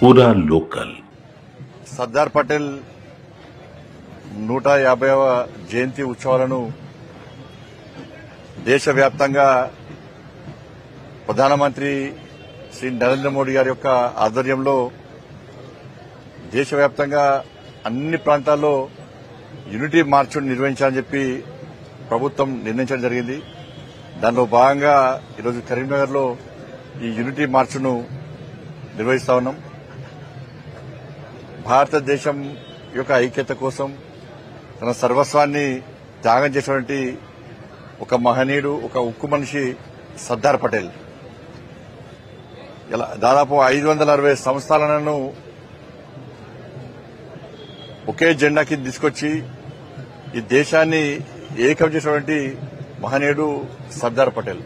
पूरा लोकल। సర్దార్ పటేల్ 150వ జయంతి ఉత్సవాలను దేశవ్యాప్తంగా ప్రధానమంత్రి శ్రీ నరేంద్ర మోడీ గారి యొక్క ఆధ్వర్యంలో దేశవ్యాప్తంగా అన్ని ప్రాంతాల్లో యూనిటీ మార్చ్ నిర్వహించాలని చెప్పి ప్రభుత్వం నిర్ణయించడం జరిగింది. దానిలో భాగంగా ఈరోజు కరీంనగర్లో ఈ యూనిటీ మార్చ్ను నిర్వహిస్తా ఉన్నాం. భారతదేశం యొక్క ఐక్యత కోసం తన సర్వస్వాన్ని త్యాగం చేసినటువంటి ఒక మహనీయుడు, ఒక ఉక్కు మనిషి సర్దార్ పటేల్. ఇలా దాదాపు 560 సంస్థలను ఒకే జెండా కింద తీసుకొచ్చి ఈ దేశాన్ని ఏకం చేసినటువంటి మహనీయుడు సర్దార్ పటేల్.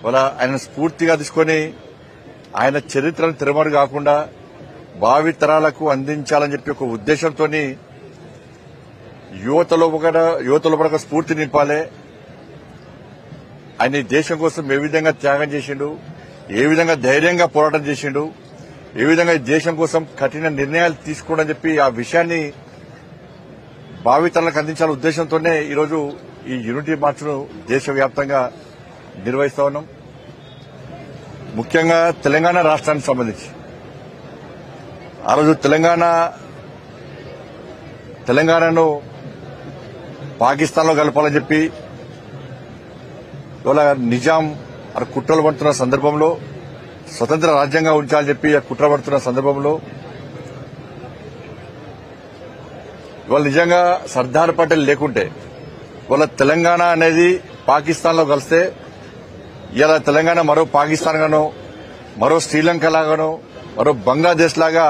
ఇలా ఆయన స్ఫూర్తిగా తీసుకొని ఆయన చరిత్రను తిరమరు కాకుండా భావి తరాలకు అందించాలని చెప్పి ఒక ఉద్దేశంతో యువతలో ఒక స్ఫూర్తి నింపాలి. ఆయన ఈ దేశం కోసం ఏ విధంగా త్యాగం చేసిండు, ఏ విధంగా ధైర్యంగా పోరాటం చేసిండు, ఏ విధంగా ఈ దేశం కోసం కఠిన నిర్ణయాలు తీసుకోవడం చెప్పి ఆ విషయాన్ని భావితరాలకు అందించాలనే ఉద్దేశంతోనే ఈరోజు ఈ యూనిటీ మార్చ్ను దేశవ్యాప్తంగా నిర్వహిస్తా ఉన్నాం. ముఖ్యంగా తెలంగాణ రాష్ట్రానికి సంబంధించి ఆ రోజు తెలంగాణను పాకిస్తాన్లో కలపాలని చెప్పి ఇవాళ నిజాం కుట్రలు పడుతున్న సందర్భంలో, స్వతంత్ర రాజ్యంగా ఉంచాలని చెప్పి కుట్ర పడుతున్న సందర్భంలో ఇవాళ నిజంగా సర్దార్ పటేల్ లేకుంటే ఇవాళ తెలంగాణ అనేది పాకిస్తాన్లో కలిస్తే ఇలా తెలంగాణ మరో పాకిస్తాన్ గానో, మరో శ్రీలంక లాగానో, మరో బంగ్లాదేశ్ లాగా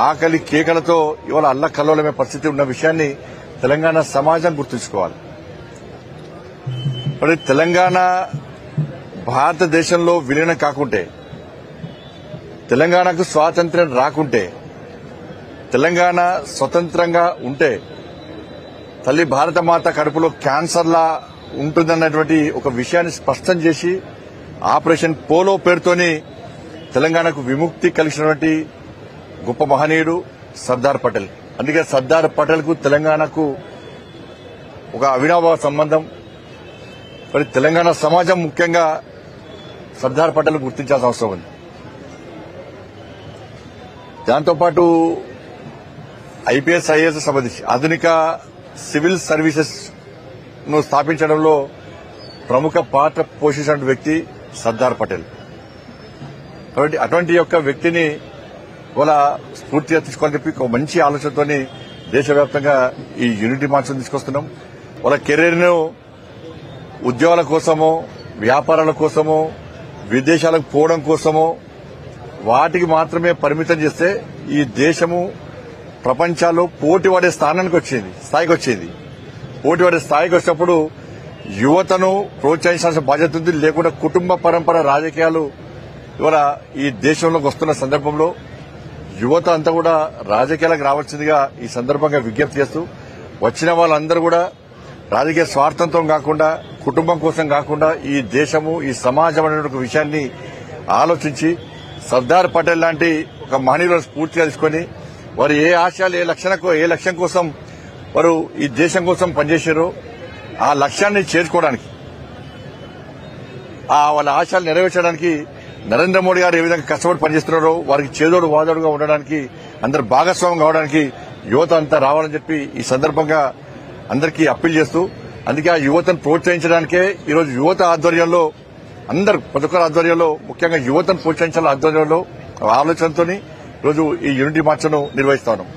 ఆకలి కేకలతో ఇవాళ అల్లకల్లోలమే పరిస్థితి ఉన్న విషయాన్ని తెలంగాణ సమాజం గుర్తుంచుకోవాలి. మరి తెలంగాణ భారతదేశంలో విలీనం కాకుంటే, తెలంగాణకు స్వాతంత్ర్యం రాకుంటే, తెలంగాణ స్వతంత్రంగా ఉంటే తల్లి భారతమాత కడుపులో క్యాన్సర్లా ఉంటుందన్నటువంటి ఒక విషయాన్ని స్పష్టం చేసి ఆపరేషన్ పోలో పేరుతోని తెలంగాణకు విముక్తి కలిగినటువంటి గొప్ప మహనీయుడు సర్దార్ పటేల్. అందుకే సర్దార్ పటేల్ కు తెలంగాణకు ఒక అవినాభావ సంబంధం. మరి తెలంగాణ సమాజం ముఖ్యంగా సర్దార్ పటేల్ గుర్తించాల్సిన అవసరం ఉంది. దాంతోపాటు ఐపీఎస్, ఐఏఎస్ సంబంధించి ఆధునిక సివిల్ సర్వీసెస్ ను స్థాపించడంలో ప్రముఖ పాత్ర పోషించిన వ్యక్తి సర్దార్ పటేల్. కాబట్టి అటువంటి యొక్క వ్యక్తిని వాళ్ళ స్ఫూర్తిగా తీసుకోవాలని చెప్పి ఒక మంచి ఆలోచనతో దేశవ్యాప్తంగా ఈ యూనిటీ మార్చ్ తీసుకొస్తున్నాం. వాళ్ళ కెరీర్ను ఉద్యోగాల కోసమో, వ్యాపారాల కోసమో, విదేశాలకు పోవడం కోసమో వాటికి మాత్రమే పరిమితం చేస్తే ఈ దేశము ప్రపంచాల్లో పోటీపడే స్థాయికి వచ్చింది. పోటీపడే స్థాయికి వచ్చినప్పుడు యువతను ప్రోత్సహించాల్సిన బాధ్యత ఉంది. లేకుండా కుటుంబ పరంపర రాజకీయాలు ఇవాళ ఈ దేశంలోకి వస్తున్న సందర్భంలో యువత అంతా కూడా రాజకీయాలకు రావాల్సిందిగా ఈ సందర్భంగా విజ్ఞప్తి చేస్తూ, వచ్చిన వాళ్ళందరూ కూడా రాజకీయ స్వార్థంతో కాకుండా, కుటుంబం కోసం కాకుండా ఈ దేశము, ఈ సమాజం అనే ఒక విషయాన్ని ఆలోచించి సర్దార్ పటేల్ లాంటి ఒక మహనీయులను స్ఫూర్తిగా తీసుకుని వారు ఏ ఆశయాలు, ఏ లక్ష్యం కోసం వారు ఈ దేశం కోసం పనిచేశారో ఆ లక్ష్యాన్ని చేరుకోవడానికి, వాళ్ళ ఆశయాలు నెరవేర్చడానికి నరేంద్ర మోడీ గారు ఏ విధంగా కష్టపడి పనిచేస్తున్నారో వారికి చేదోడు వాదోడుగా ఉండడానికి, అందరు భాగస్వామ్యం కావడానికి యువత అంతా రావాలని చెప్పి ఈ సందర్భంగా అందరికీ అప్పీల్ చేస్తూ, అందుకే ఆ యువతను ప్రోత్సహించడానికే ఈరోజు యువత ఆధ్వర్యంలో, అందరు ప్రతి ఒక్కరి ఆధ్వర్యంలో, ముఖ్యంగా యువతను ప్రోత్సహించాల ఆధ్వర్యంలో ఆలోచనతో ఈరోజు ఈ యూనిటీ మార్చ్ను నిర్వహిస్తా ఉన్నాం.